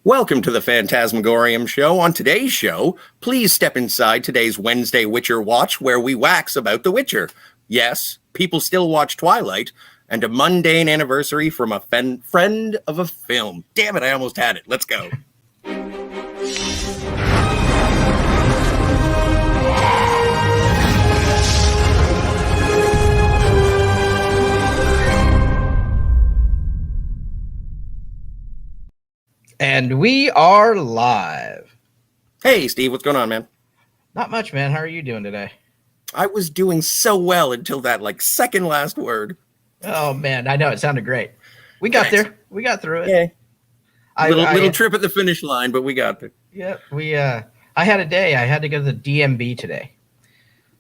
Welcome to the Fantasmagorium show. On today's show, please step inside today's Wednesday Witcher Watch, where we wax about The Witcher. Yes, people still watch Twilight, and a mundane anniversary from a friend of a film. Damn it, I almost had it. Let's go. And we are live. Hey, Steve, what's going on, man? Not much, man. How are you doing today? I was doing so well until that, second last word. Oh, man. I know. It sounded great. We got there. We got through it. Yeah. Little trip at the finish line, but we got there. Yeah. I had a day. I had to go to the DMV today.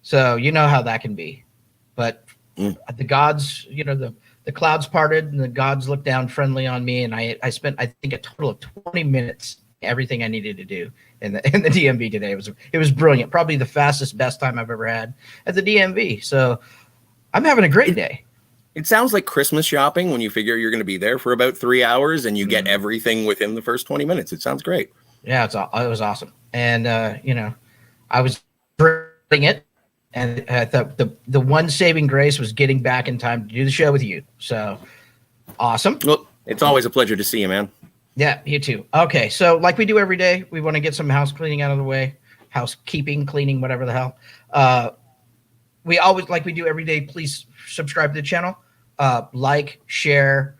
So you know how that can be. But the gods, the clouds parted and the gods looked down friendly on me, and I spent, I think, a total of 20 minutes everything I needed to do in the DMV today. It was brilliant. Probably the best time I've ever had at the DMV. So I'm having a great day. It sounds like Christmas shopping when you figure you're going to be there for about 3 hours and you get everything within the first 20 minutes. It sounds great. Yeah, it was awesome. And I was bringing it. And I thought the one saving grace was getting back in time to do the show with you. So awesome. Well, it's always a pleasure to see you, man. Yeah, you too. Okay, so like we do every day, we want to get some house cleaning out of the way. Housekeeping, cleaning, whatever the hell. We always, like we do every day, please subscribe to the channel. Like, share,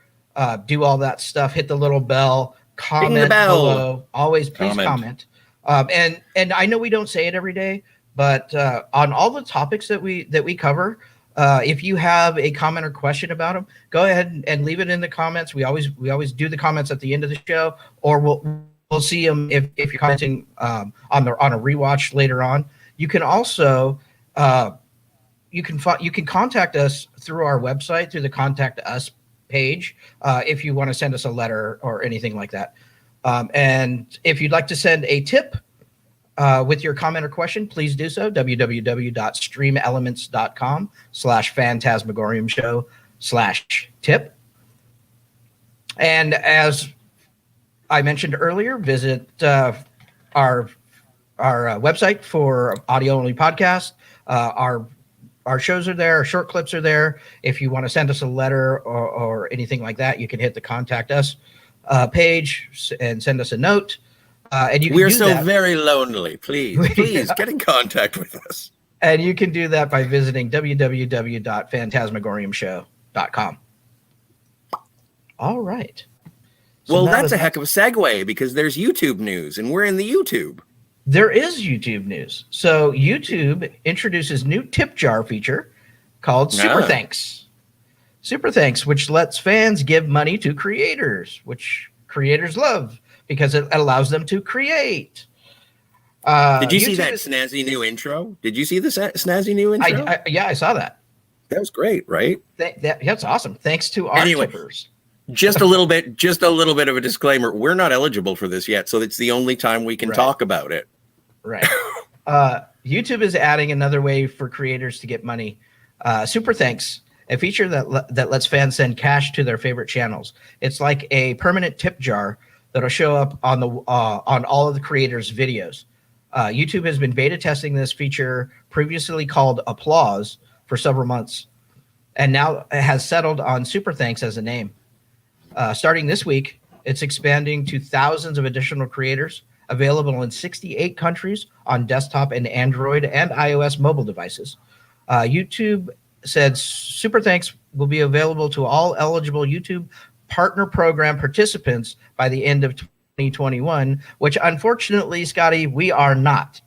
do all that stuff. Hit the little bell. Comment Ding the bell. below. Always please comment. And I know we don't say it every day, but on all the topics that we cover, if you have a comment or question about them, go ahead and leave it in the comments. We always do the comments at the end of the show, or we'll see them if you're commenting on a rewatch later on. You can also you can contact us through our website, through the Contact Us page, if you want to send us a letter or anything like that. And if you'd like to send a tip with your comment or question, please do so. www.streamelements.com/Fantasmagorium-show/tip. And as I mentioned earlier, visit our website for audio-only podcast. Our shows are there. Our short clips are there. If you want to send us a letter or anything like that, you can hit the Contact Us page and send us a note. And you can We're so very lonely. Please get in contact with us. And you can do that by visiting www.phantasmagoriumshow.com. All right. So that's a heck of a segue because there's YouTube news, and we're in the YouTube. There is YouTube news. So YouTube introduces new tip jar feature called Super Thanks. Super Thanks, which lets fans give money to creators, which creators love, because it allows them to create. Did you see that snazzy new intro? Did you see the snazzy new intro? Yeah, I saw that. That was great, right? That's awesome. Thanks to our tippers. Just a little bit of a disclaimer. We're not eligible for this yet, so it's the only time we can talk about it. Right. YouTube is adding another way for creators to get money. Super Thanks, a feature that lets fans send cash to their favorite channels. It's like a permanent tip jar that'll show up on all of the creators' videos. YouTube has been beta testing this feature, previously called Applause, for several months, and now it has settled on Super Thanks as a name. Starting this week, it's expanding to thousands of additional creators, available in 68 countries on desktop and Android and iOS mobile devices. YouTube said Super Thanks will be available to all eligible YouTube Partner Program participants by the end of 2021, which unfortunately, Scotty, we are not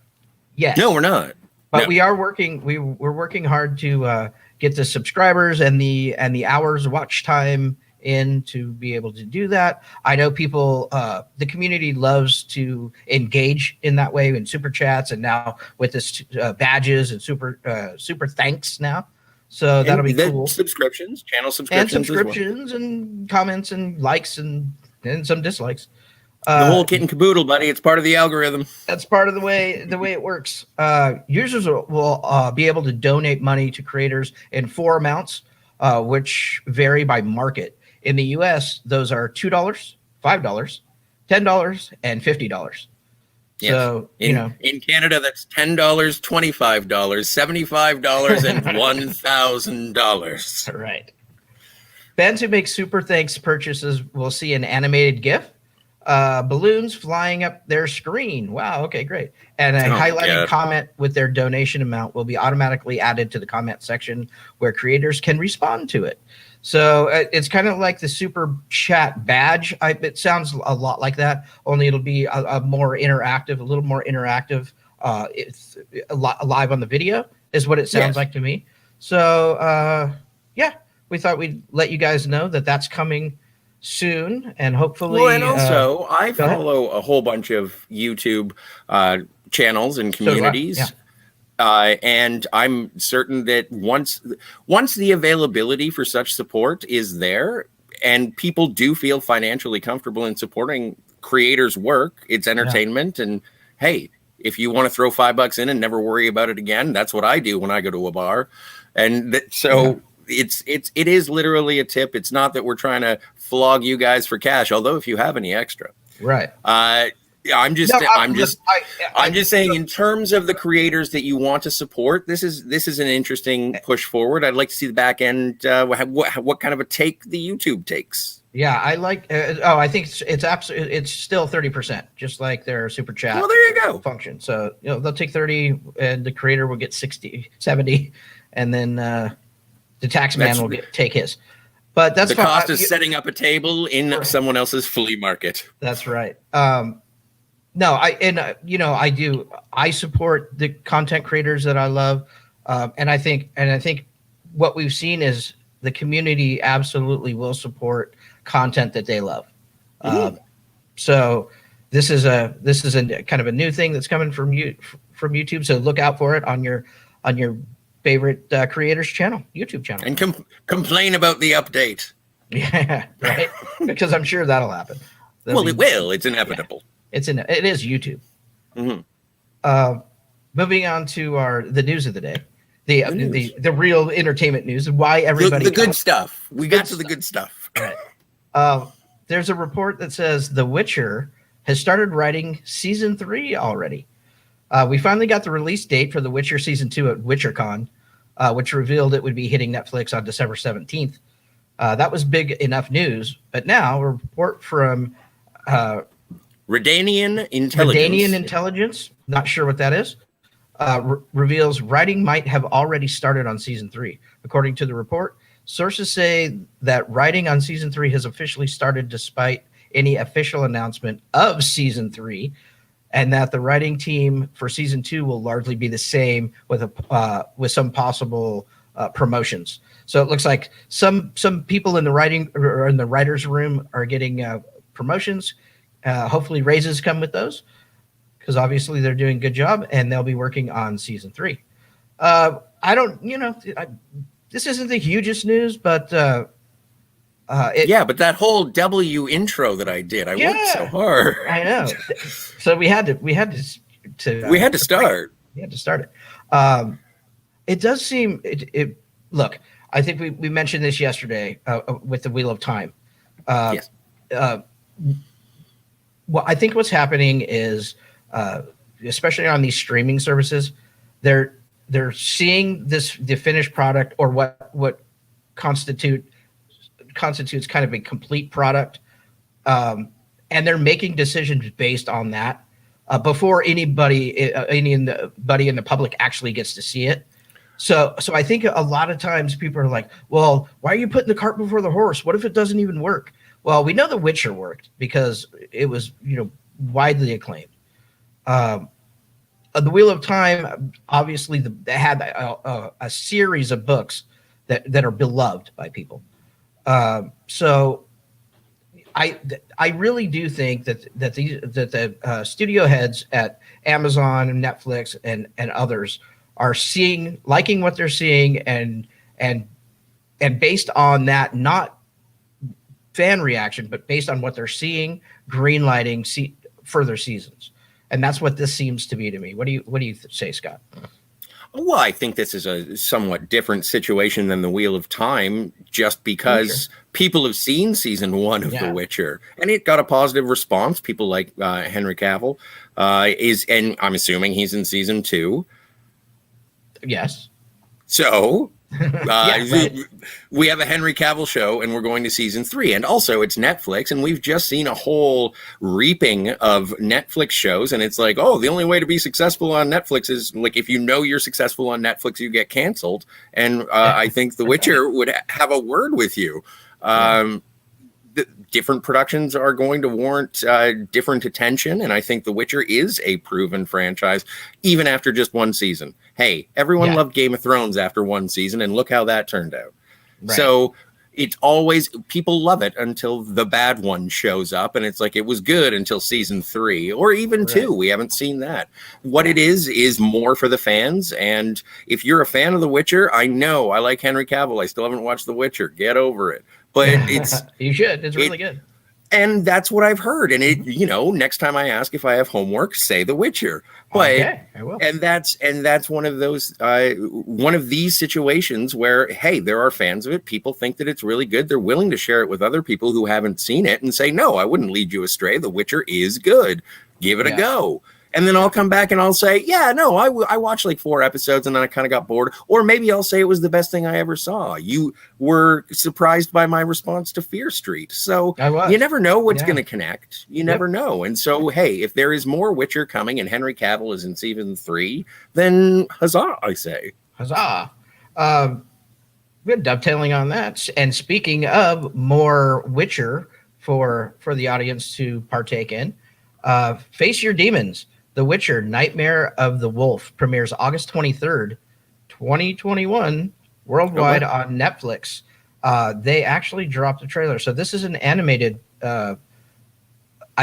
yet. No, we're not. But we are working. We're working hard to get the subscribers and the hours watch time in to be able to do that. I know people, the community loves to engage in that way in super chats, and now with this badges and super thanks now. So that'll be cool. Subscriptions, channel subscriptions, and comments and likes and some dislikes. The whole kit and caboodle, buddy. It's part of the algorithm. That's part of the way it works. Users will be able to donate money to creators in 4 amounts, which vary by market. In the U.S., those are $2, $5, $10 and $50. Yes. So, in Canada, that's $10, $25, $75, and $1,000. Right. Fans who make super thanks purchases will see an animated GIF, balloons flying up their screen. Wow. Okay, great. And a highlighted comment with their donation amount will be automatically added to the comment section where creators can respond to it. So it's kind of like the super chat badge. It sounds a lot like that, only it'll be a more interactive, a little more interactive. It's live on the video is what it sounds like to me. So we thought we'd let you guys know that that's coming soon, and hopefully. Well, and also I follow a whole bunch of YouTube channels and communities. So and I'm certain that once the availability for such support is there, and people do feel financially comfortable in supporting creators' work, it's entertainment. And hey, if you want to throw $5 in and never worry about it again, that's what I do when I go to a bar. And it is literally a tip. It's not that we're trying to flog you guys for cash, although if you have any extra, right. I'm just saying, in terms of the creators that you want to support, this is an interesting push forward. I'd like to see the back end. What kind of a take the YouTube takes? Yeah, I like. I think it's absolutely. It's still 30%, just like their super chat. Well, there you go. Function. So they'll take 30, and the creator will get 60, 70, and then the tax man will take his. But that's the cost is setting up a table in someone else's flea market. That's right. No, I support the content creators that I love, and I think what we've seen is the community absolutely will support content that they love. So this is a kind of a new thing that's coming from YouTube. So look out for it on your favorite creators channel, YouTube channel, and complain about the update. Yeah, right. Because I'm sure that'll happen. It will. It's inevitable. Yeah. It is YouTube. Moving on to the news of the day, the real entertainment news, and why everybody the good stuff. We got to the good stuff. Right. There's a report that says The Witcher has started writing season 3 already. We finally got the release date for The Witcher season 2 at WitcherCon, which revealed it would be hitting Netflix on December 17th. That was big enough news, but now a report from Redanian Intelligence, not sure what that is, reveals writing might have already started on season 3. According to the report, sources say that writing on season 3 has officially started despite any official announcement of season 3, and that the writing team for season 2 will largely be the same with some possible promotions. So it looks like some people in the writing or in the writers' room are getting promotions. Hopefully raises come with those, because obviously they're doing a good job, and they'll be working on season 3. This isn't the hugest news, but but that whole W intro that I did, I worked so hard. I know. So we had to start. We had to start it. It does seem it. Look, I think we mentioned this yesterday with the Wheel of Time. Yes. Well, I think what's happening is, especially on these streaming services, they're seeing the finished product, or what constitutes kind of a complete product, and they're making decisions based on that before anybody in the public actually gets to see it. So I think a lot of times people are like, well, why are you putting the cart before the horse? What if it doesn't even work? Well, we know The Witcher worked because it was, widely acclaimed. The Wheel of Time, obviously, they had a series of books that are beloved by people. So I really do think that the studio heads at Amazon and Netflix and others are liking what they're seeing, and based on that, not fan reaction, but based on what they're seeing, greenlighting further seasons. And that's what this seems to be to me. What do you say, Scott? Well, I think this is a somewhat different situation than the Wheel of Time, just because people have seen season 1 of The Witcher, and it got a positive response. People like Henry Cavill and I'm assuming he's in season 2. Yes. So Right. we have a Henry Cavill show, and we're going to season 3. And also, it's Netflix, and we've just seen a whole reaping of Netflix shows. And it's like, oh, the only way to be successful on Netflix is like if you know you're successful on Netflix, you get canceled. And I think The Witcher would have a word with you. Different productions are going to warrant different attention, and I think The Witcher is a proven franchise, even after just 1 season. Hey, everyone loved Game of Thrones after 1 season, and look how that turned out. Right. So it's always, people love it until the bad one shows up, and it's like it was good until season 3 or even 2. We haven't seen that. What it is more for the fans, and if you're a fan of The Witcher, I know I like Henry Cavill. I still haven't watched The Witcher. Get over it. But it's you should. It's really good. And that's what I've heard. And it, next time I ask if I have homework, say The Witcher. But okay, I will. And that's one of those one of these situations where, hey, there are fans of it. People think that it's really good. They're willing to share it with other people who haven't seen it and say, no, I wouldn't lead you astray. The Witcher is good. Give it a go. And then I'll come back and I'll say, yeah, no, I watched like 4 episodes and then I kind of got bored. Or maybe I'll say it was the best thing I ever saw. You were surprised by my response to Fear Street. So you never know what's going to connect. You never know. And so, hey, if there is more Witcher coming and Henry Cavill is in season 3, then huzzah, I say. Huzzah. Good dovetailing on that. And speaking of more Witcher for the audience to partake in, Face Your Demons. The Witcher, Nightmare of the Wolf premieres August 23rd, 2021, worldwide on Netflix. They actually dropped the trailer. So this is an animated, I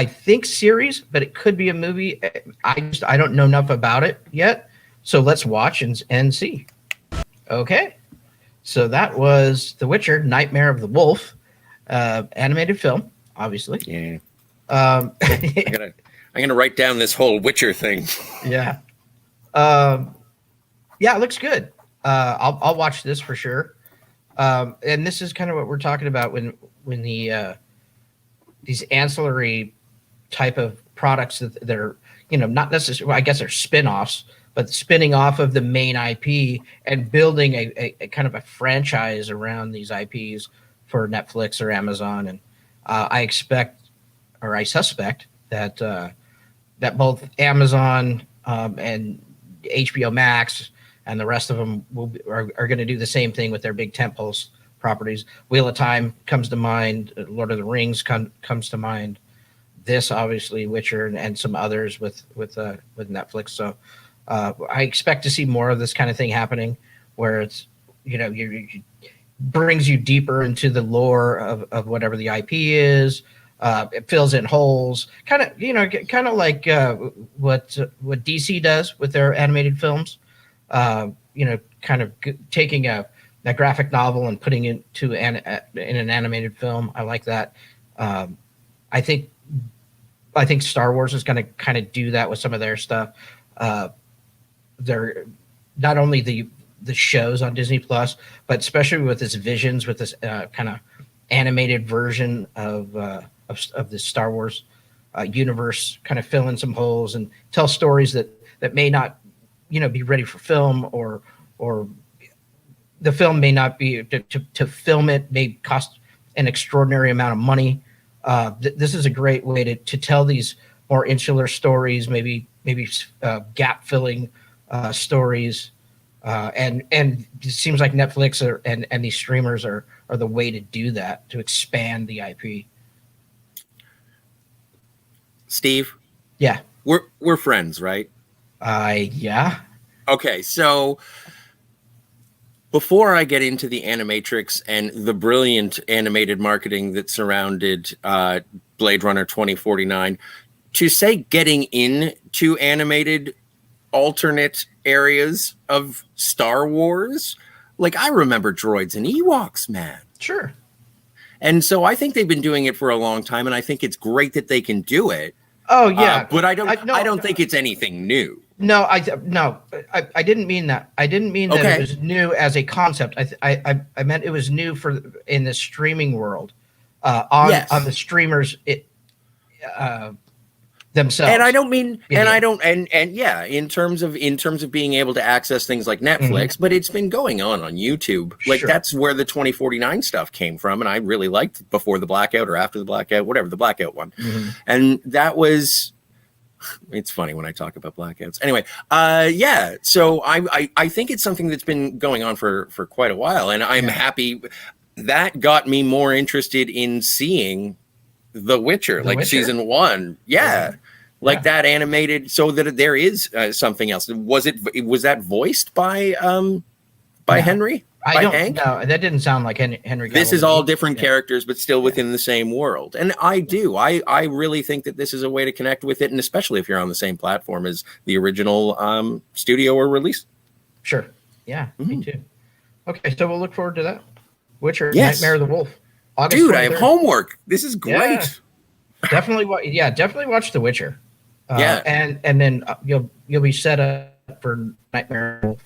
think, series, but it could be a movie. I don't know enough about it yet. So let's watch and see. Okay. So that was The Witcher, Nightmare of the Wolf, animated film, obviously. Yeah. I'm gonna write down this whole Witcher thing. Yeah. It looks good. I'll watch this for sure. And this is kind of what we're talking about when the these ancillary type of products that they're not necessarily, I guess they're spin-offs, but spinning off of the main IP and building a kind of a franchise around these IPs for Netflix or Amazon. And I suspect that that both Amazon and HBO Max and the rest of them are going to do the same thing with their big tentpole properties. Wheel of Time comes to mind. Lord of the Rings comes to mind. This obviously Witcher and some others with Netflix. So I expect to see more of this kind of thing happening, where it's you brings you deeper into the lore of whatever the IP is. It fills in holes, kind of like what DC does with their animated films. Kind of taking a graphic novel and putting it in an animated film. I like that. I think Star Wars is going to kind of do that with some of their stuff. They're not only the shows on Disney Plus, but especially with this Visions, with this kind of animated version of the Star Wars universe, kind of fill in some holes and tell stories that may not, be ready for film, or the film may not be to film it may cost an extraordinary amount of money. This is a great way to tell these more insular stories, maybe gap filling stories, and it seems like Netflix and these streamers are the way to do that, to expand the IP. Steve? Yeah. We're friends, right? Yeah. Okay, so before I get into the Animatrix and the brilliant animated marketing that surrounded Blade Runner 2049, to say getting into animated alternate areas of Star Wars, like I remember droids and Ewoks, man. Sure. And so I think they've been doing it for a long time, and I think it's great that they can do it. Oh yeah, but I don't think it's anything new. No, I didn't mean that. I didn't mean that it was new as a concept. I meant it was new for in the streaming world, on the streamers themselves. And I don't mean, yeah, in terms of being able to access things like Netflix, but it's been going on YouTube. Like that's where the 2049 stuff came from, and I really liked Before the Blackout or After the Blackout, whatever, the Blackout one, and that was. It's funny when I talk about blackouts. Anyway, yeah. So I think it's something that's been going on for quite a while, and I'm happy. That got me more interested in seeing The Witcher, season 1. Yeah. Like that animated, so that there is something else. Was that voiced by Henry? Hank? No, that didn't sound like Henry. This is all different characters, but still within the same world. And I really think that this is a way to connect with it, and especially if you're on the same platform as the original studio or release. Sure. Yeah, me too. Okay, so we'll look forward to that. Witcher, Nightmare of the Wolf. August Dude, 23rd. I have homework. This is great. Yeah. Definitely watch The Witcher. And then you'll be set up for Nightmare of the Wolf.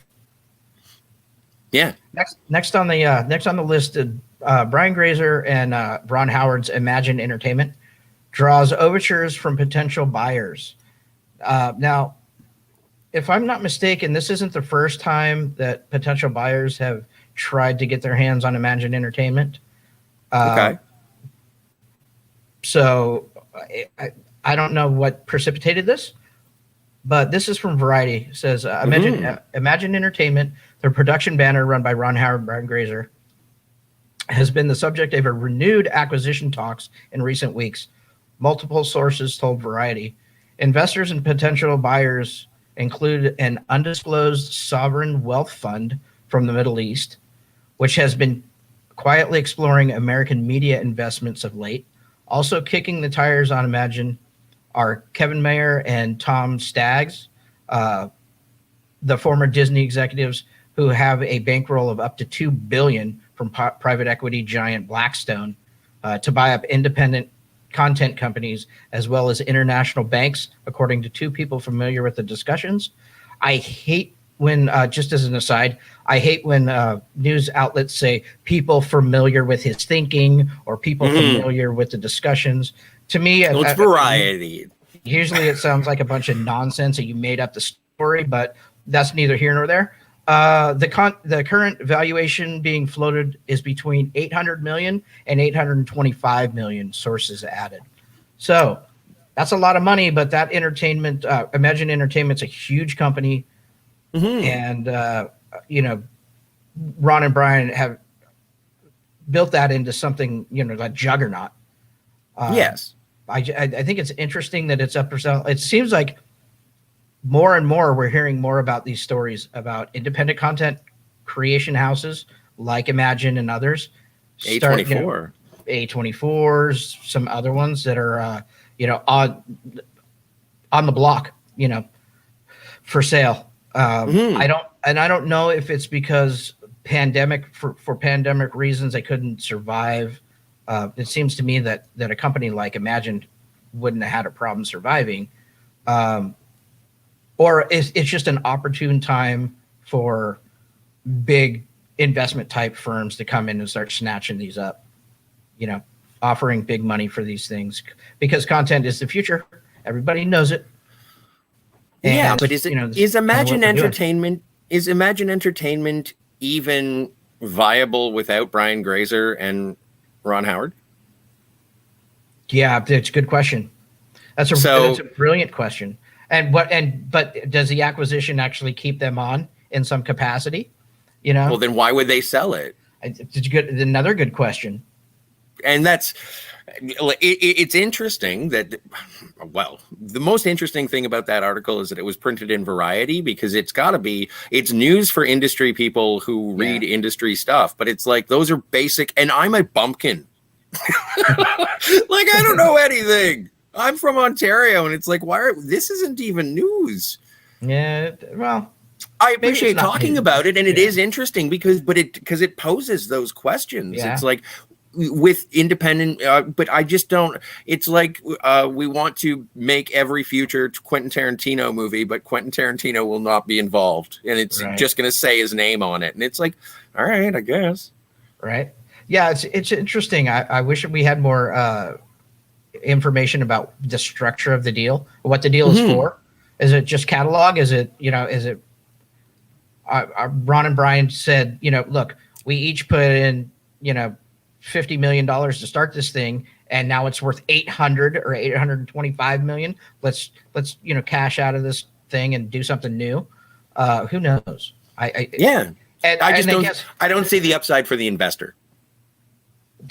Yeah. Next on the list, Brian Grazer and Ron Howard's Imagine Entertainment draws overtures from potential buyers. Now, if I'm not mistaken, this isn't the first time that potential buyers have tried to get their hands on Imagine Entertainment. Okay. So I don't know what precipitated this, but this is from Variety. It says, Imagine Entertainment, their production banner run by Ron Howard and Brian Grazer, has been the subject of a renewed acquisition talks in recent weeks. Multiple sources told Variety. Investors and potential buyers include an undisclosed sovereign wealth fund from the Middle East, which has been quietly exploring American media investments of late. Also kicking the tires on Imagine are Kevin Mayer and Tom Staggs, the former Disney executives who have a bankroll of up to $2 billion from private equity giant Blackstone to buy up independent content companies as well as international banks, according to two people familiar with the discussions. I hate when, just as an aside, I hate when news outlets say people familiar with his thinking or people familiar with the discussions. To me, it's Variety. Usually it sounds like a bunch of nonsense that you made up the story, but that's neither here nor there. The current valuation being floated is between 800 million and 825 million, sources added. So that's a lot of money, but that entertainment, Imagine Entertainment's a huge company. And, Ron and Brian have built that into something, like juggernaut. Yes. I think it's interesting that it's up for sale. It seems like more and more we're hearing more about these stories about independent content creation houses like Imagine and others. A24. A24s, some other ones that are, on the block, for sale. I don't know if it's because for pandemic reasons they couldn't survive. It seems to me that a company like Imagine wouldn't have had a problem surviving, or it's just an opportune time for big investment type firms to come in and start snatching these up, offering big money for these things because content is the future. Everybody knows it. And, but is Imagine Entertainment even viable without Brian Grazer and Ron Howard? Yeah, it's a good question. That's a brilliant question. But does the acquisition actually keep them on in some capacity? Well, then why would they sell it? It's another good question. And it's interesting that, the most interesting thing about that article is that it was printed in Variety because it's news for industry people who read industry stuff, but it's like, those are basic, and I'm a bumpkin. I don't know anything. I'm from Ontario, and it's like, this isn't even news. Yeah, well, I appreciate talking about it, and it is interesting because it poses those questions. Yeah. It's like, with independent, but I just don't. It's like we want to make every future Quentin Tarantino movie, but Quentin Tarantino will not be involved, and it's just going to say his name on it, and it's like, all right, I guess. Right. Yeah, it's interesting. I wish we had more information about the structure of the deal, what the deal is for. Is it just catalog? Is it, Ron and Brian said, look, we each put in, $50 million to start this thing, and now it's worth 800 or 825 million. Let's cash out of this thing and do something new. Who knows? And I don't see the upside for the investor.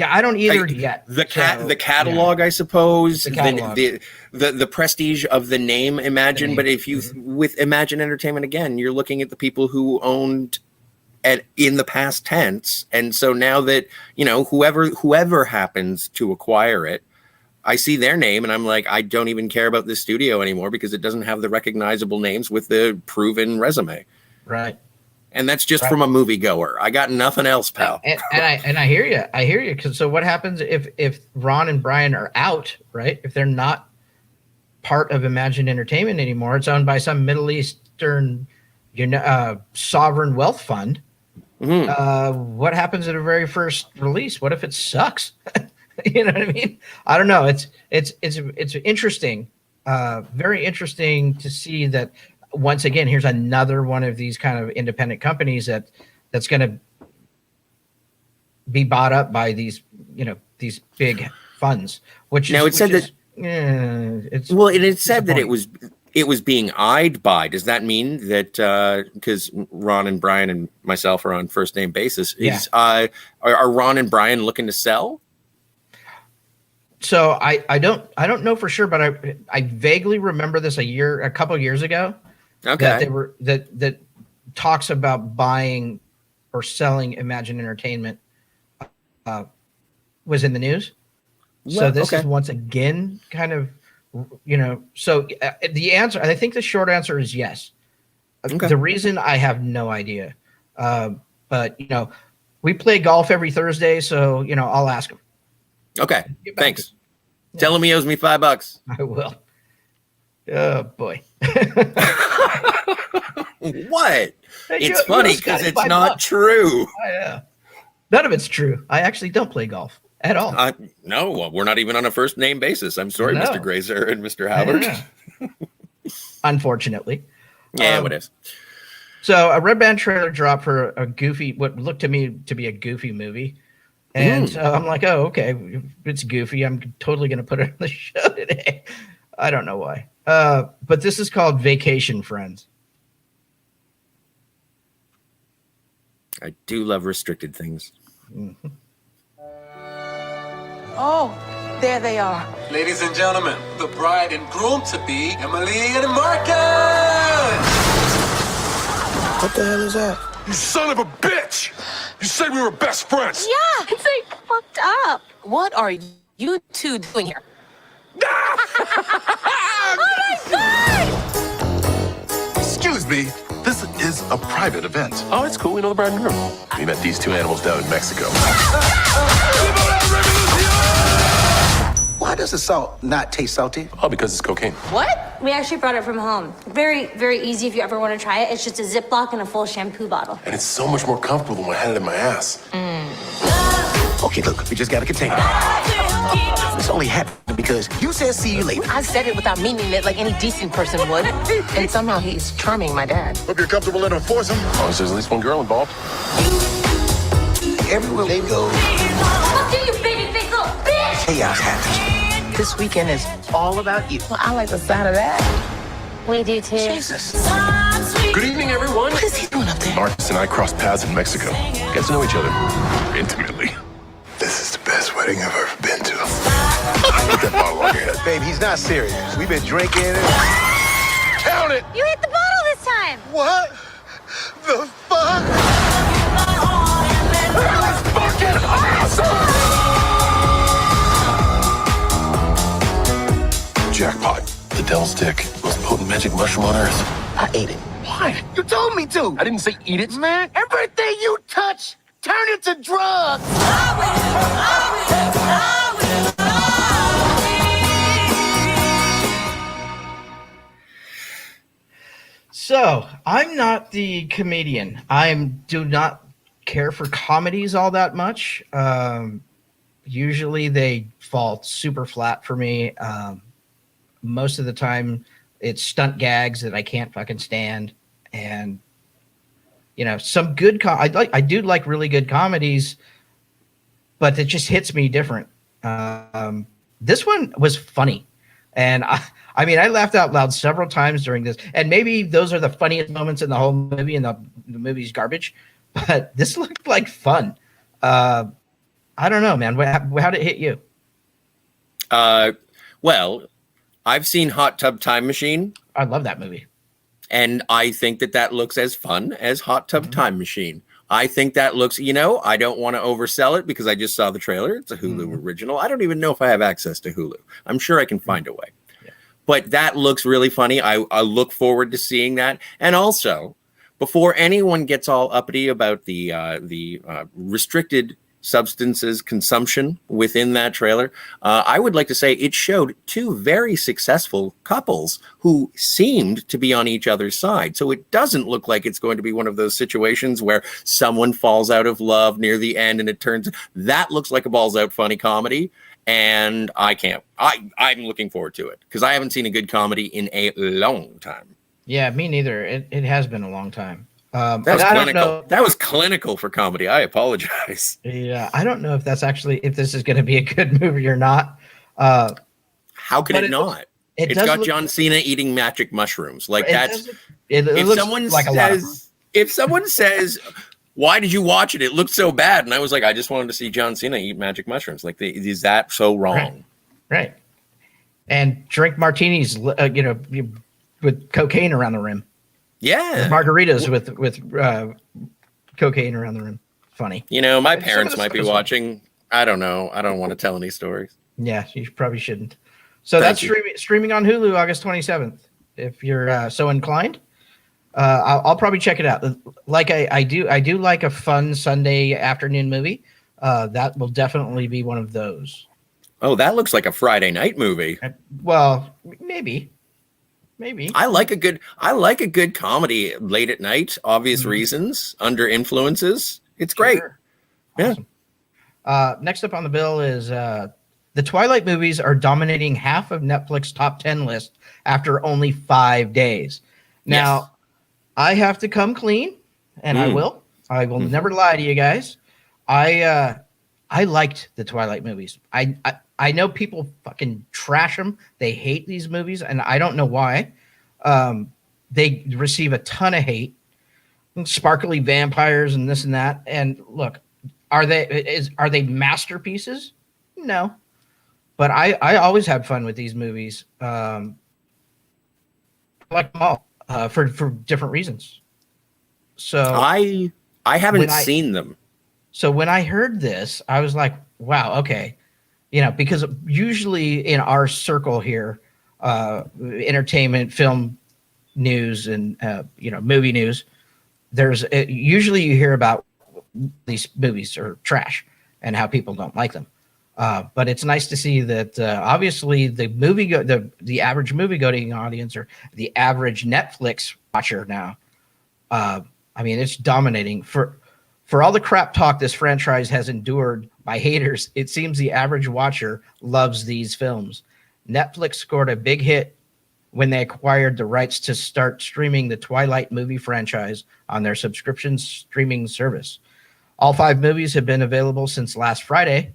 I don't either yet. The catalog, I suppose. The prestige of the name Imagine. But if you with Imagine Entertainment again, you're looking at the people who owned in the past tense, and so now that whoever happens to acquire it, I see their name and I'm like, I don't even care about this studio anymore because it doesn't have the recognizable names with the proven resume. Right. And that's just from a moviegoer. I got nothing else, pal. And I hear you. I hear you. Because so what happens if Ron and Brian are out, right? If they're not part of Imagine Entertainment anymore, it's owned by some Middle Eastern, sovereign wealth fund. What happens at a very first release? What if it sucks? You know what I mean? I don't know. It's interesting. Very interesting to see that. Once again, here's another one of these kind of independent companies that's going to be bought up by these big funds. Which now it said that it was being eyed by. Does that mean that because Ron and Brian and myself are on first name basis? Are Ron and Brian looking to sell? So I don't know for sure, but I vaguely remember this a couple of years ago. Okay. That they were that talks about buying or selling Imagine Entertainment was in the news. So this is once again kind of So the answer, I think the short answer is yes. Okay. The reason I have no idea, but we play golf every Thursday, so I'll ask him. Okay, thanks. Tell him he owes me $5. I will. Oh boy. What? It's funny because it's not true. Yeah. None of it's true. I actually don't play golf at all. No, we're not even on a first name basis. I'm sorry, Mr. Grazer and Mr. Howard. Unfortunately. Yeah, what is? So a Red Band trailer dropped for a goofy, what looked to me to be a goofy movie. And so I'm like, oh, okay, if it's goofy, I'm totally going to put it on the show today. I don't know why. But this is called Vacation Friends. I do love restricted things. Mm-hmm. Oh, there they are. Ladies and gentlemen, the bride and groom-to-be, Emily and Marcus! What the hell is that? You son of a bitch! You said we were best friends! Yeah, it's like fucked up. What are you two doing here? Oh my God! Excuse me, this is a private event. Oh, it's cool. We know the bride and groom. We met these two animals down in Mexico. Why does the salt not taste salty? Oh, because it's cocaine. What? We actually brought it from home. Very, very easy if you ever want to try it. It's just a Ziploc and a full shampoo bottle. And it's so much more comfortable than when I had it in my ass. Okay, look, we just gotta contain it. This only happened because you said see you later. I said it without meaning it like any decent person would. And somehow he's charming my dad. Hope you're comfortable in a foursome. As long as there's at least one girl involved. Everywhere they go, Look at you, baby face little bitch! chaos happens. This weekend is all about you. Well, I like the sound of that. We do too. Jesus. Good evening, everyone. What is he doing up there? Marcus and I crossed paths in Mexico. Get to know each other intimately. This is the best wedding I've ever been to. Put that bottle on your head. Babe, he's not serious. We've been drinking and... Count it! You hit the bottle this time! What the fuck? That was fucking awesome! Jackpot. The devil's dick. Most potent magic mushroom on earth. I ate it. Why? You told me to. I didn't say eat it. Man, everything you touch, turn into drugs. So I'm not the comedian. Do not care for comedies all that much. Usually they fall super flat for me. Most of the time it's stunt gags that I can't fucking stand. And some good I do like really good comedies, but it just hits me different. This one was funny. And I mean, I laughed out loud several times during this, and maybe those are the funniest moments in the whole movie, and the movie's garbage, but this looked like fun. I don't know, man. How did it hit you? Well, I've seen Hot Tub Time Machine. I love that movie. And I think that looks as fun as Hot Tub Time Machine. I think that looks, I don't want to oversell it because I just saw the trailer. It's a Hulu original. I don't even know if I have access to Hulu. I'm sure I can find a way. Yeah. But that looks really funny. I look forward to seeing that. And also, before anyone gets all uppity about the restricted substances consumption within that trailer, I would like to say it showed two very successful couples who seemed to be on each other's side. So it doesn't look like it's going to be one of those situations where someone falls out of love near the end and it turns. That looks like a balls out funny comedy, and I'm looking forward to it because I haven't seen a good comedy in a long time. Yeah, me neither. It has been a long time. That was clinical. That was clinical for comedy. I apologize. Yeah, I don't know if this is going to be a good movie or not. How can it not? It's got John Cena eating magic mushrooms. Like if someone says, "Why did you watch it? It looked so bad," and I was like, "I just wanted to see John Cena eat magic mushrooms." Like, is that so wrong? Right. And drink martinis, with cocaine around the rim. Yeah, margaritas with cocaine around the rim. Funny. My parents might be watching. I don't know. I don't want to tell any stories. Yeah, you probably shouldn't. So that's streaming on Hulu August 27th. If you're so inclined, I'll probably check it out. Like I do like a fun Sunday afternoon movie. That will definitely be one of those. Oh, that looks like a Friday night movie. Well, maybe. I like a good comedy late at night, obvious reasons, under influences. It's great. Sure. Awesome. Yeah. Next up on the bill is the Twilight movies are dominating half of Netflix top 10 list after only 5 days. Now, yes. I have to come clean, and I will never lie to you guys. I liked the Twilight movies. I know people fucking trash them. They hate these movies, and I don't know why. They receive a ton of hate. Sparkly vampires and this and that. And look, are they masterpieces? No. But I always have fun with these movies. I like them all for different reasons. So I haven't seen them. So when I heard this, I was like, wow, okay. Because usually in our circle here, entertainment, film news, and movie news, there's usually you hear about these movies are trash and how people don't like them. But it's nice to see that obviously the average movie going audience or the average Netflix watcher now, it's dominating for all the crap talk this franchise has endured by haters. It seems the average watcher loves these films. Netflix scored a big hit when they acquired the rights to start streaming the Twilight movie franchise on their subscription streaming service. All 5 movies have been available since last Friday,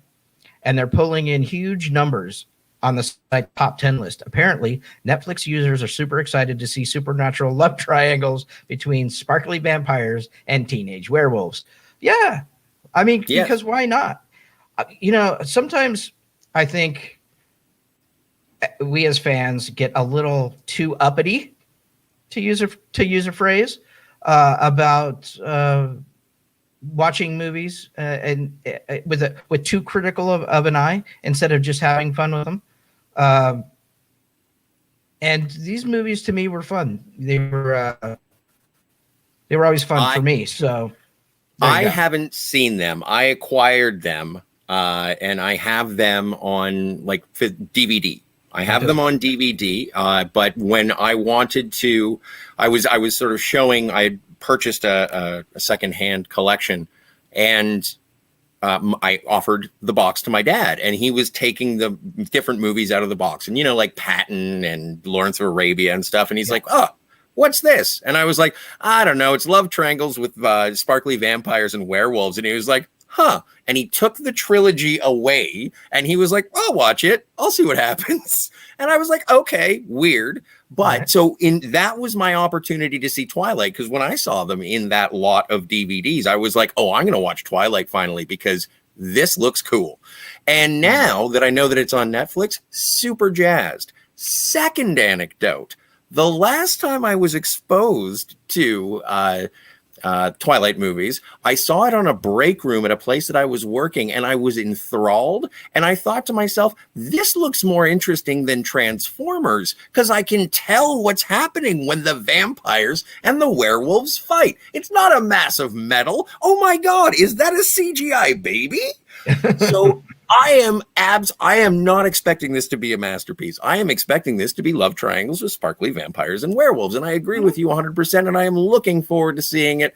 and they're pulling in huge numbers on the site top 10 list. Apparently, Netflix users are super excited to see supernatural love triangles between sparkly vampires and teenage werewolves. Yeah. Because why not? Sometimes I think we as fans get a little too uppity, to use a phrase, about watching movies and with too critical of an eye instead of just having fun with them. And these movies to me were fun. They were always fun for me. So I haven't seen them. I acquired them and I have them on like DVD. I have them on DVD, but when I wanted to, I was sort of showing. I had purchased a secondhand collection, and I offered the box to my dad, and he was taking the different movies out of the box, and like Patton and Lawrence of Arabia and stuff, and he's like, "Oh, what's this?" And I was like, "I don't know. It's love triangles with sparkly vampires and werewolves," and he was like, "Huh." And he took the trilogy away and he was like, "I'll watch it. I'll see what happens." And I was like, "Okay, weird." But so that was my opportunity to see Twilight, because when I saw them in that lot of DVDs, I was like, "Oh, I'm going to watch Twilight finally because this looks cool." And now that I know that it's on Netflix, super jazzed. Second anecdote. The last time I was exposed to Twilight movies, I saw it on a break room at a place that I was working, and I was enthralled. And I thought to myself, this looks more interesting than Transformers, because I can tell what's happening when the vampires and the werewolves fight. It's not a mass of metal. Oh my God, is that a CGI baby? So I am not expecting this to be a masterpiece. I am expecting this to be love triangles with sparkly vampires and werewolves. And I agree with you 100%. And I am looking forward to seeing it.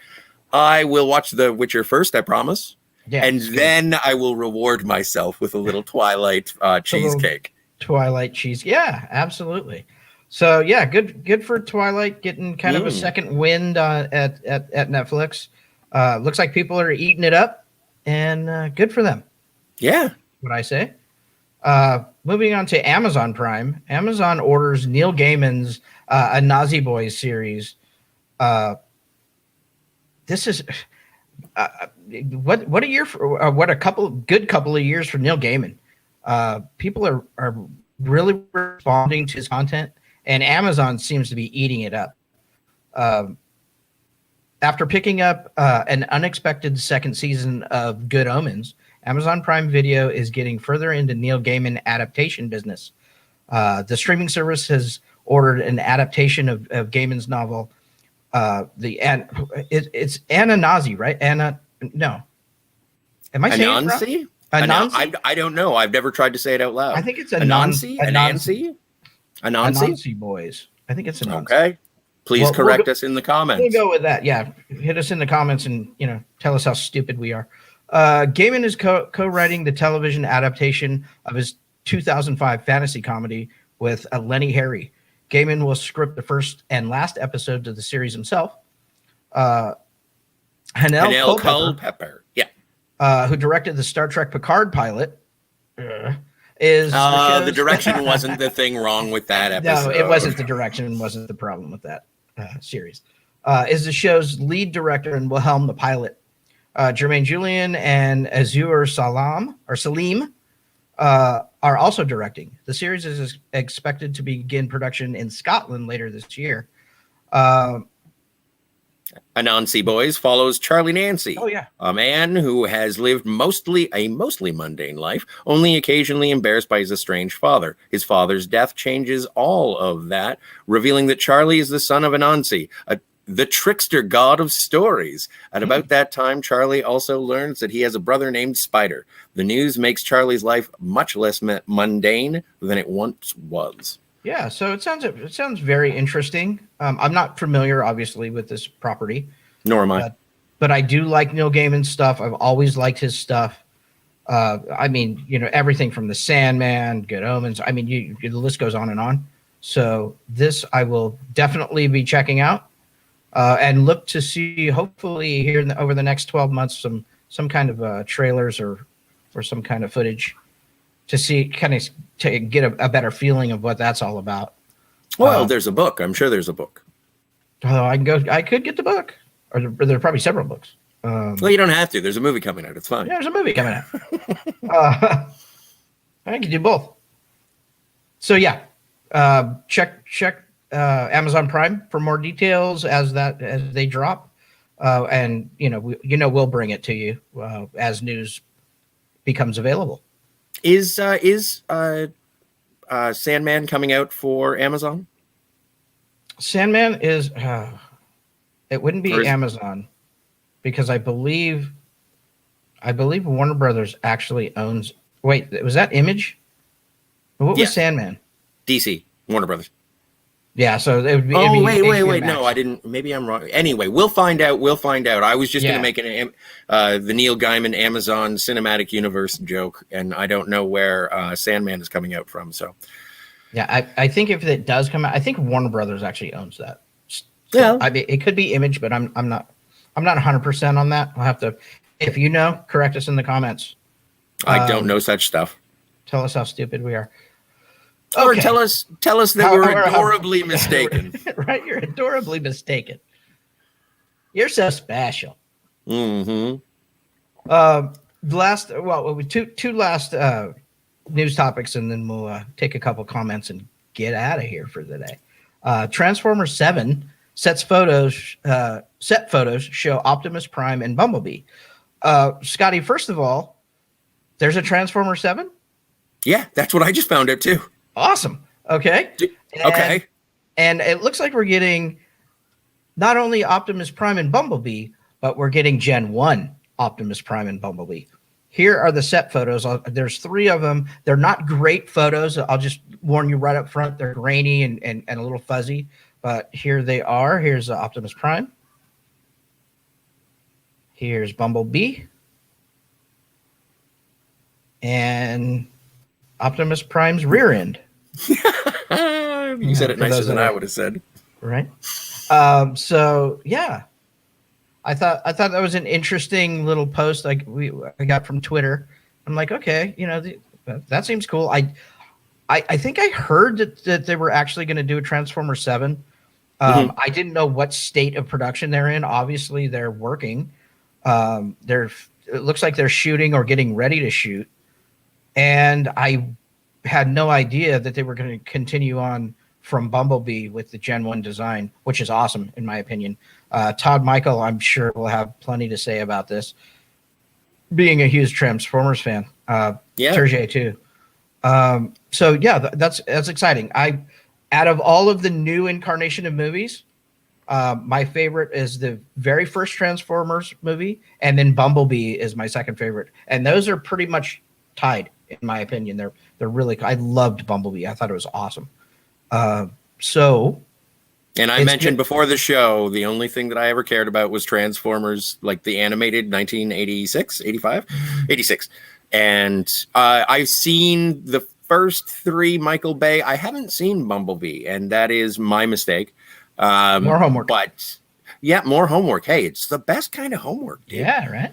I will watch The Witcher first, I promise. Yeah, and then I will reward myself with a little Twilight cheesecake. Twilight cheese. Yeah, absolutely. So yeah, good for Twilight getting kind of a second wind at Netflix. Looks like people are eating it up, and good for them. Yeah. What I say. Moving on to Amazon Prime. Amazon orders Neil Gaiman's A Nazi Boys series. This is what a year for what a couple of years for Neil Gaiman. People are really responding to his content, and Amazon seems to be eating it up. After picking up an unexpected second season of Good Omens, Amazon Prime Video is getting further into Neil Gaiman adaptation business. The streaming service has ordered an adaptation of Gaiman's novel. It's Anansi, right? No. Am I saying it wrong? Anansi? I don't know. I've never tried to say it out loud. I think it's Anansi. Anansi Boys. I think it's Anansi. Okay. Please correct us in the comments. We'll go with that. Yeah. Hit us in the comments and, tell us how stupid we are. Gaiman is co-writing the television adaptation of his 2005 fantasy comedy with Lenny Harry. Gaiman will script the first and last episodes of the series himself. Hanel Culpepper, who directed the Star Trek Picard pilot, is the direction wasn't the thing wrong with that episode. No, it wasn't the direction, wasn't the problem with that series. Is the show's lead director and will helm the pilot. Jermaine Julian and Azur Salim are also directing. The series is expected to begin production in Scotland later this year. Anansi Boys follows Charlie Nancy, a man who has lived mostly mundane life, only occasionally embarrassed by his estranged father. His father's death changes all of that, revealing that Charlie is the son of Anansi, the trickster god of stories. At about that time, Charlie also learns that he has a brother named Spider. The news makes Charlie's life much less mundane than it once was. Yeah, so it sounds very interesting. I'm not familiar, obviously, with this property. Nor am I. But I do like Neil Gaiman's stuff. I've always liked his stuff. Everything from The Sandman, Good Omens. The list goes on and on. So this I will definitely be checking out. And look to see, hopefully, here over the next 12 months, some kind of trailers or some kind of footage to see, to get a better feeling of what that's all about. Well, there's a book. I'm sure there's a book. I could get the book, or there are probably several books. Well, you don't have to. There's a movie coming out. It's fine. Yeah, there's a movie coming out. I can do both. So yeah, check Amazon Prime for more details as they drop, and we'll bring it to you as news becomes available. Is Sandman coming out for Amazon? Sandman is it wouldn't be Amazon, because I believe I believe Warner Brothers actually owns. Wait, was that Image? What was Yes. Sandman? DC, Warner Brothers. Yeah, so it would be. Oh, it'd be wait. HBO No, Max. I didn't. Maybe I'm wrong. Anyway, we'll find out. I was just going Yeah. to make the Neil Gaiman Amazon Cinematic Universe joke, and I don't know where Sandman is coming out from. So, Yeah, I think if it does come out, I think Warner Brothers actually owns that. So, Yeah. I mean, it could be Image, but I'm not 100% on that. I'll have to. If you know, correct us in the comments. I don't know such stuff. Tell us how stupid we are. Or Okay. tell us that How- we're how- adorably mistaken. Right, you're adorably mistaken. You're so special. Mm-hmm. Two last news topics, and then we'll take a couple comments and get out of here for the day. Transformers 7 set photos show Optimus Prime and Bumblebee. Scotty, first of all, there's a Transformer 7? Yeah, that's what I just found out too. Awesome. Okay. Okay. And it looks like we're getting not only Optimus Prime and Bumblebee, but we're getting Gen 1 Optimus Prime and Bumblebee. Here are the set photos. There's 3 of them. They're not great photos. I'll just warn you right up front. They're grainy and a little fuzzy. But here they are. Here's Optimus Prime. Here's Bumblebee. And Optimus Prime's rear end. You said it nicer than I would have said. Right. So yeah, I thought that was an interesting little post I got from Twitter. I'm like, okay, that seems cool. I think I heard that they were actually going to do a Transformer 7. I didn't know what state of production they're in. Obviously, they're working. It looks like they're shooting or getting ready to shoot. And I had no idea that they were going to continue on from Bumblebee with the Gen 1 design, which is awesome, in my opinion. Todd Michael, I'm sure, will have plenty to say about this, being a huge Transformers fan. Yeah. Sergey, too. So, yeah, that's exciting. Out of all of the new incarnation of movies, my favorite is the very first Transformers movie, and then Bumblebee is my second favorite. And those are pretty much tied, in my opinion. They're really. I loved Bumblebee. I thought it was awesome. And I mentioned before the show, the only thing that I ever cared about was Transformers, like the animated 1986, 85, 86. And I've seen the first 3 Michael Bay. I haven't seen Bumblebee, and that is my mistake. More homework. But yeah, more homework. Hey, it's the best kind of homework, dude. Yeah, right.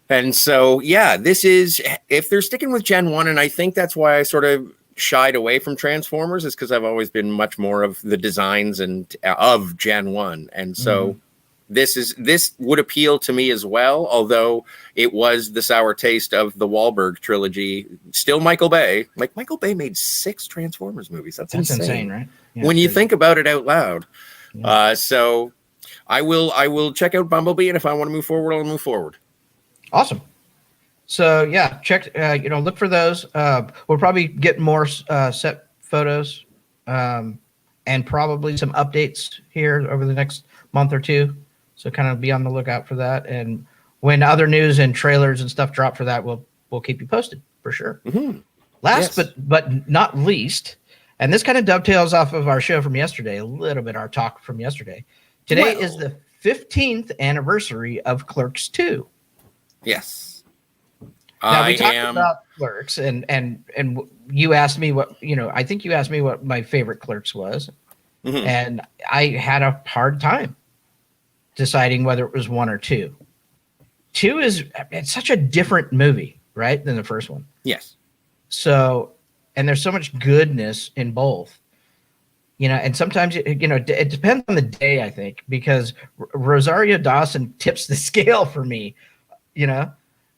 And so, yeah, this is, if they're sticking with Gen 1, and I think that's why I sort of shied away from Transformers, is because I've always been much more of the designs and of Gen 1. And so this would appeal to me as well, although it was the sour taste of the Wahlberg trilogy. Still Michael Bay. Like, Michael Bay made 6 Transformers movies. That's insane, right? Yeah, when you crazy. think about it out loud. Yeah. So I will check out Bumblebee, and if I want to move forward, I'll move forward. Awesome. So yeah, check. Look for those. We'll probably get more set photos, and probably some updates here over the next month or two. So kind of be on the lookout for that. And when other news and trailers and stuff drop for that, we'll keep you posted for sure. Mm-hmm. Last but not least, and this kind of dovetails off of our show from yesterday, a little bit our talk from yesterday. Today is the 15th anniversary of Clerks 2. Yes. Now, we talked about Clerks, and you asked me what, I think you asked me what my favorite Clerks was, and I had a hard time deciding whether it was 1 or 2. 2 it's such a different movie, right, than the first one. Yes. So, and there's so much goodness in both, and sometimes, it depends on the day, I think, because Rosario Dawson tips the scale for me,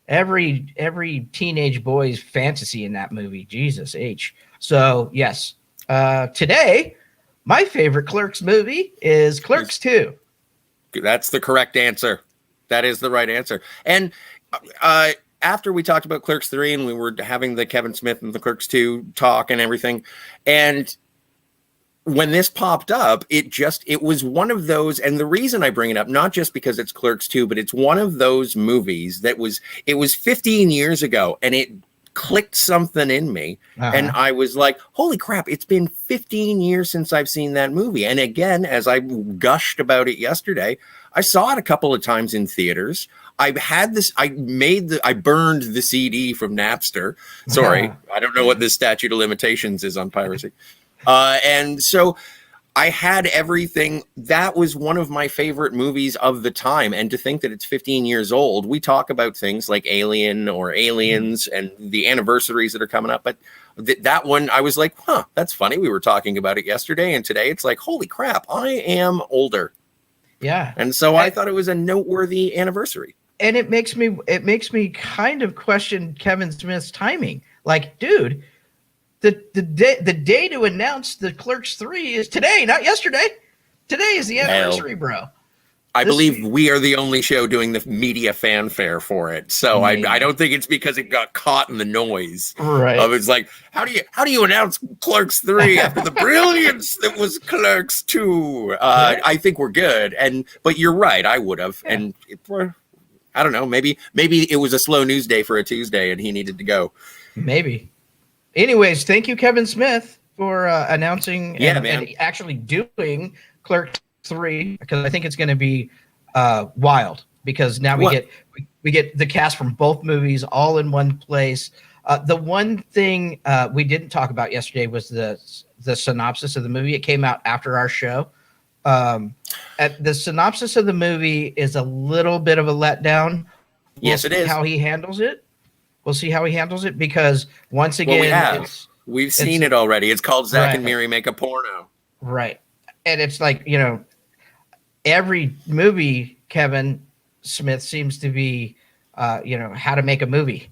every teenage boy's fantasy in that movie. Jesus H. So yes, today, my favorite Clerks movie is Clerks 2. That's the correct answer. That is the right answer. And after we talked about Clerks 3 and we were having the Kevin Smith and the Clerks 2 talk and everything, and when this popped up, it was one of those, and the reason I bring it up, not just because it's Clerks 2, but it's one of those movies that was 15 years ago, and it clicked something in me. And I was like, holy crap, it's been 15 years since I've seen that movie. And again, as I gushed about it yesterday, I saw it a couple of times in theaters. I burned the CD from Napster. Sorry, I don't know what the statute of limitations is on piracy. And so I had everything. That was one of my favorite movies of the time. And to think that it's 15 years old, we talk about things like Alien or Aliens and the anniversaries that are coming up. But that one, I was like, that's funny. We were talking about it yesterday, and today it's like, holy crap, I am older. Yeah. And so I thought it was a noteworthy anniversary. And it makes me kind of question Kevin Smith's timing. Like, dude, the day to announce the Clerks 3 is today, not yesterday. Today is the anniversary, bro. I believe we are the only show doing the media fanfare for it. So I don't think it's because it got caught in the noise. Right. It's like, how do you announce Clerks 3 after the brilliance that was Clerks 2? I think we're good. But you're right, I would have. Yeah. And I don't know, maybe it was a slow news day for a Tuesday and he needed to go. Maybe. Anyways, thank you, Kevin Smith, for announcing and actually doing Clerks 3, because I think it's going to be wild, because now we get the cast from both movies all in one place. The one thing we didn't talk about yesterday was the synopsis of the movie. It came out after our show. The synopsis of the movie is a little bit of a letdown. Yes, it is. How he handles it. We'll see how he handles it, because once again, we've seen it already. It's called Zach and Miri Make a Porno. Right. And it's like, every movie, Kevin Smith seems to be, how to make a movie,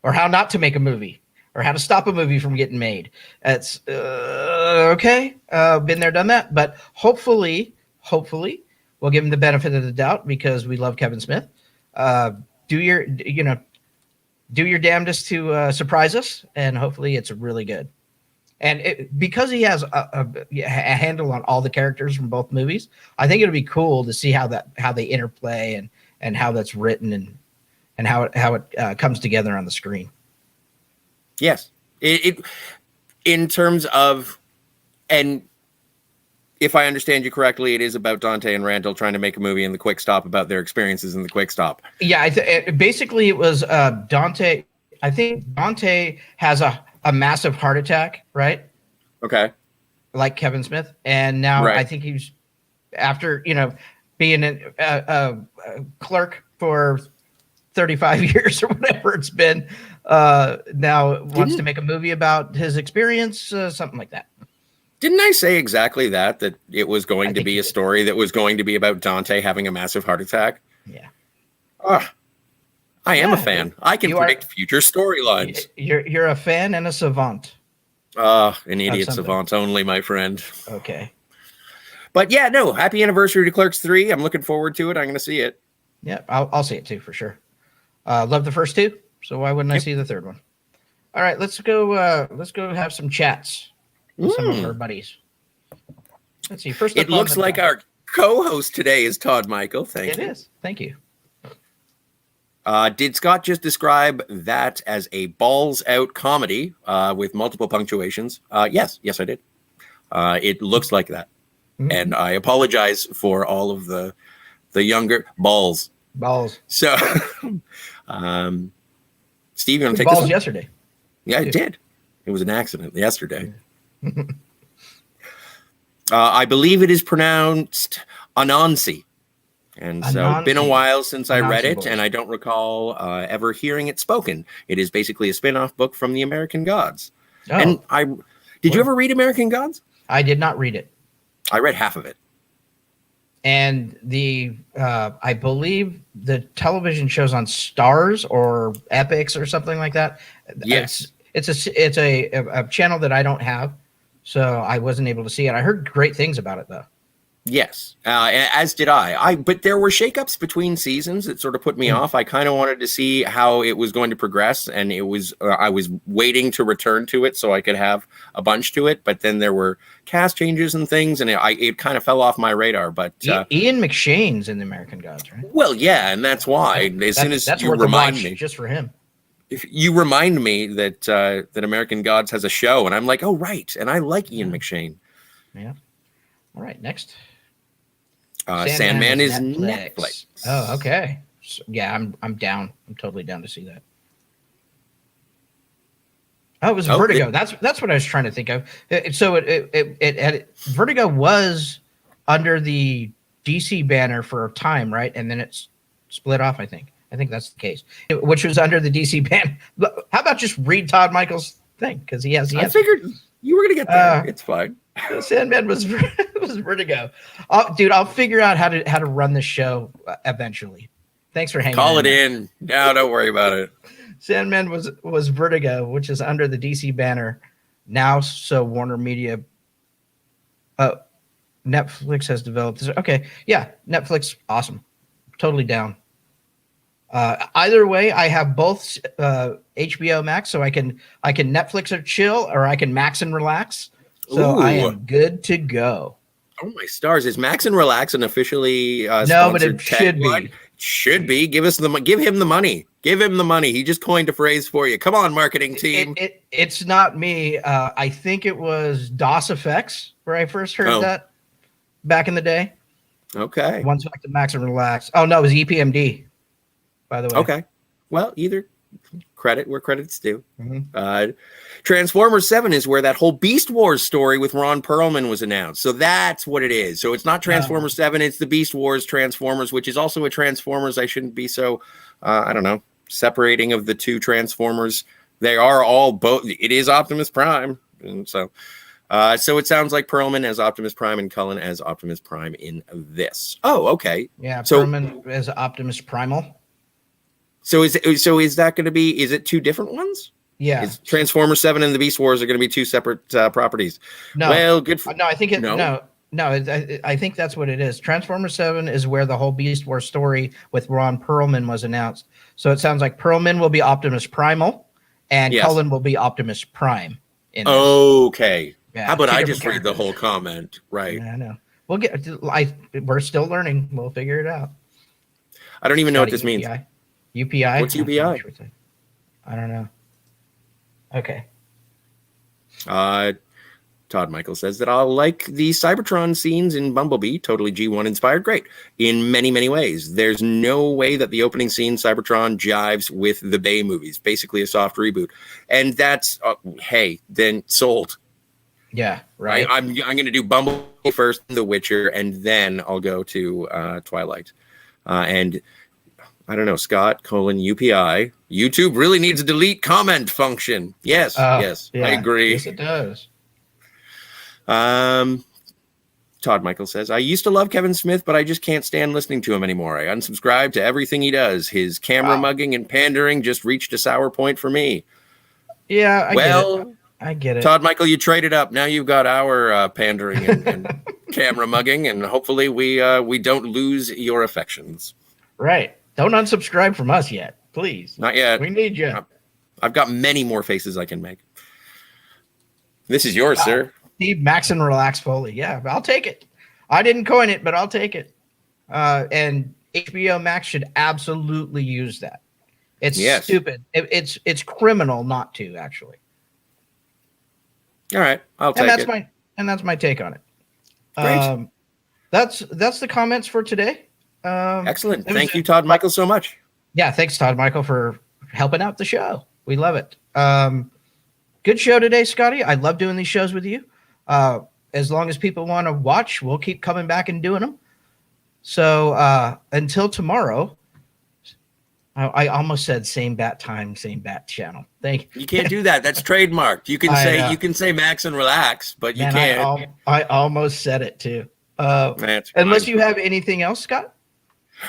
or how not to make a movie, or how to stop a movie from getting made. It's okay. Been there, done that. But hopefully we'll give him the benefit of the doubt, because we love Kevin Smith. Do your damnedest to surprise us, and hopefully it's really good. And because he has a handle on all the characters from both movies, I think it'll be cool to see how they interplay and how that's written and how it comes together on the screen. Yes, it in terms of, and if I understand you correctly, it is about Dante and Randall trying to make a movie in the Quick Stop about their experiences in the Quick Stop. Yeah, basically it was Dante. I think Dante has a massive heart attack, right? Okay. Like Kevin Smith. And now I think he's, after, being a clerk for 35 years or whatever it's been, now wants to make a movie about his experience, something like that. Didn't I say exactly that it was going to be a story that was going to be about Dante having a massive heart attack? Yeah. I am a fan. I can predict future storylines. You're a fan and a savant. An idiot savant only, my friend. Okay. But yeah, no, happy anniversary to Clerks 3. I'm looking forward to it. I'm going to see it. Yeah, I'll see it too, for sure. Love the first two, so why wouldn't I see the third one? All right, let's go have some chats with some of our buddies. Let's see. First, it looks like our co-host today is Todd Michael. Thank you. It is. Thank you. Did Scott just describe that as a balls out comedy with multiple punctuations? Yes, I did. It looks like that. Mm-hmm. And I apologize for all of the younger balls. So, Steve, you want to take balls this? Yesterday. Yeah, it did. It was an accident yesterday. I believe it is pronounced Anansi. And so it's been a while since I read it, and I don't recall ever hearing it spoken. It is basically a spin-off book from the American Gods. Oh. And did you ever read American Gods? I did not read it. I read half of it. And I believe the television shows on Stars or Epix or something like that. Yes. It's a channel that I don't have, so I wasn't able to see it. I heard great things about it, though. Yes, as did I. But there were shakeups between seasons that sort of put me off. I kind of wanted to see how it was going to progress, and it was I was waiting to return to it so I could have a bunch to it. But then there were cast changes and things, and it kind of fell off my radar. But Ian McShane's in the American Gods, right? well, yeah, and that's why. As soon as you remind me, just for him. If you remind me that that American Gods has a show, and I'm like, oh right, and I like Ian McShane. Yeah. All right, next. Sandman is Netflix. Oh, okay. So, yeah, I'm down. I'm totally down to see that. Oh, it was Vertigo. That's what I was trying to think of. So Vertigo was under the DC banner for a time, right? And then it's split off. I think that's the case. Which was under the DC banner. How about just read Todd Michaels' thing? Because he has. I figured you were gonna get there. It's fine. Sandman was Vertigo. Dude, I'll figure out how to run this show eventually. Thanks for hanging. Call it in. No, don't worry about it. Sandman was Vertigo, which is under the DC banner now. So Warner Media, Netflix has developed this. Okay, yeah, Netflix, awesome, totally down. Either way, I have both HBO Max, so I can Netflix or chill, or I can Max and relax. So I am good to go. Oh my stars! Is Max and Relax an officially no, but it should be. Should be. Give him the money. Give him the money. He just coined a phrase for you. Come on, marketing team. It's not me. I think it was DOS Effects where I first heard that back in the day. Okay. Once back to Max and Relax. Oh no, it was EPMD. By the way. Okay. Well, either credit where credit's due. Mm-hmm. Transformers 7 is where that whole Beast Wars story with Ron Perlman was announced. So that's what it is. So it's not Transformers 7, it's the Beast Wars Transformers, which is also a Transformers. I shouldn't be so, I don't know, separating of the two Transformers. They are all both. It is Optimus Prime. And so it sounds like Perlman as Optimus Prime and Cullen as Optimus Prime in this. Oh, okay. Yeah, so, Perlman as Optimus Primal. So is that going to be? Is it two different ones? Yeah. Is Transformers 7 and the Beast Wars are going to be two separate properties? No. Well, good. No, I think I think that's what it is. Transformers 7 is where the whole Beast Wars story with Ron Perlman was announced. So it sounds like Perlman will be Optimus Primal, and Cullen will be Optimus Prime. Okay. Yeah, how about I just read the whole comment? Right. Yeah, I know. We're still learning. We'll figure it out. I don't even know what this means. UPI? What's UPI? I don't know. Okay. Todd Michael says that I'll like the Cybertron scenes in Bumblebee, totally G1 inspired. Great. In many, many ways. There's no way that the opening scene, Cybertron, jives with the Bay movies. Basically a soft reboot. And that's, hey, then sold. Yeah, right. I'm going to do Bumblebee first, The Witcher, and then I'll go to Twilight. And I don't know, Scott, UPI. YouTube really needs a delete comment function. Yes, yes, yeah, I agree. Yes, it does. Todd Michael says, I used to love Kevin Smith, but I just can't stand listening to him anymore. I unsubscribe to everything he does. His camera mugging and pandering just reached a sour point for me. Yeah, I get it. Todd Michael, you traded up. Now you've got our pandering and camera mugging, and hopefully we don't lose your affections. Right. Don't unsubscribe from us yet, please. Not yet. We need you. I've got many more faces I can make. This is yours, sir. Steve Max and Relax Foley. Yeah, I'll take it. I didn't coin it, but I'll take it. And HBO Max should absolutely use that. It's stupid. It's criminal not to, actually. All right, I'll take it. That's my take on it. Great. That's the comments for today. Excellent. Thank you, Todd Michael, so much. Yeah, thanks, Todd Michael, for helping out the show. We love it. Good show today, Scotty. I love doing these shows with you. As long as people want to watch, we'll keep coming back and doing them. So until tomorrow, I almost said same bat time, same bat channel. Thank you. You can't do that. That's trademarked. You can say Max and Relax, but you can't. I almost said it too. Unless you have anything else, Scott.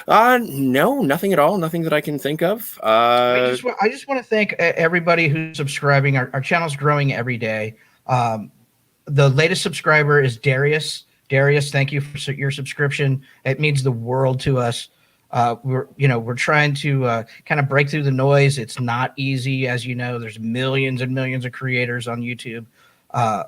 No, nothing at all. Nothing that I can think of. I just want to thank everybody who's subscribing. Our channel's growing every day. The latest subscriber is Darius. Darius, thank you for your subscription. It means the world to us. We're trying to kind of break through the noise. It's not easy, as you know. There's millions and millions of creators on YouTube,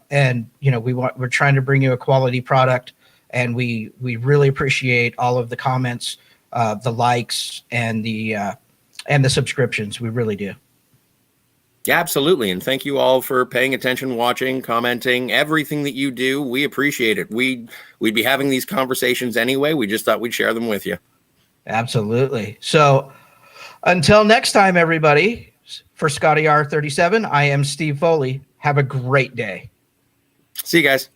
and we're trying to bring you a quality product. And we really appreciate all of the comments, the likes, and the subscriptions. We really do. Yeah, absolutely. And thank you all for paying attention, watching, commenting, everything that you do. We appreciate it. We'd be having these conversations anyway. We just thought we'd share them with you. Absolutely. So until next time, everybody, for Scotty R37, I am Steve Foley. Have a great day. See you guys.